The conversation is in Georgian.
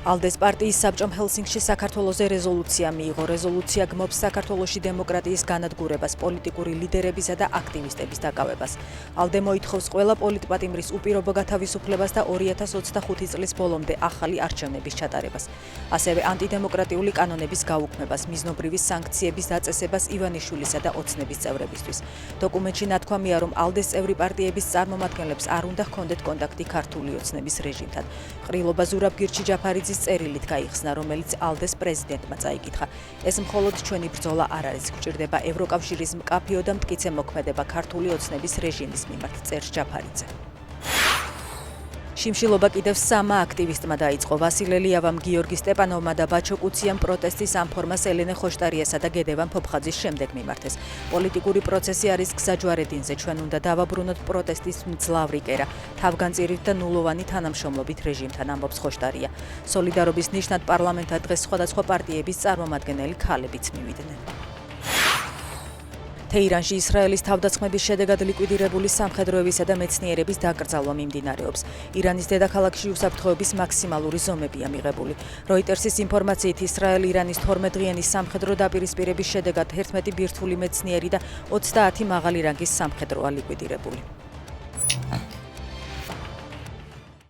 ალდეს პარტიის საბჭომ ჰელსინკში საქართველოზე რეზოლუცია მიიღო. რეზოლუცია გმობს საქართველოში დემოკრატიის განადგურებას, პოლიტიკური ლიდერებისა და აქტივისტების დაკავებას. ალდე მოითხოვს ყველა პოლიტპატიმრის უპირობო გათავისუფლებას და 2025 წლის ბოლომდე ახალი არჩევნების ჩატარებას. ასევე ანტიდემოკრატიული კანონების გაუქმებას, მიზნობრივი სანქციების დაწესებას ივანიშვილისა და ოცნების წევრებისთვის. დოკუმენტში ნათქვამია, რომ ალდეს წევრი პარტიების წარმომადგენლებს არ უნდა ჰქონდეთ კონტაქტი ქართული ოცნების რეჟიმთან. ყრილობა ზურაბ გირჩი-ჯაფარიძის წერილით გაიხსნა, რომელიც ალდეს პრეზიდენტმა წაიკითხა. ეს მხოლოდ ჩვენი ბრძოლა არ არის, გვჭირდება ევროკავშირის მკაფიო და მტკიცე მოქმედება ქართული ოცნების რეჟიმის მიმართ, წერს ჯაფარიძე. შიმშილობა კიდევ 3 აქტივისტმა დაიწყო. ვასილ ელიავამ, გიორგი სტეპანოვმა და ბაჩო კუციამ პროტესტის ამ ფორმას ელენე ხოშტარიასა და გედევან ფოფხაძის შემდეგ მიმართეს. პოლიტიკური პროცესი არის გზაჯვარედინზე. ჩვენ უნდა დავაბრუნოთ პროტესტის მძლავრი კერა, თავგანწირით და ნულოვანი თანამშრომლობით რეჟიმთან, ამბობს ხოშტარია. სოლიდარობის ნიშნად პარლამენტად დღეს სხვადასხვა პარტიების წარმომადგენელი ქალებიც მივიდნენ. თეირანში ისრაელის თავდასხმების შედეგად ლიკვიდირებული სამხედროებისა და მეცნიერების დაკრძალვა მიმდინარეობს. ირანის დედაქალაქში უსაფრთხოების მაქსიმალური ზომებია მიღებული. როიტერსის ინფორმაციით, ისრაელი ირანის 12 დღიანი სამხედრო დაპირისპირების შედეგად 11 ბირთვული მეცნიერი და 30 მაღალი რანგის სამხედროა ლიკვიდირებული.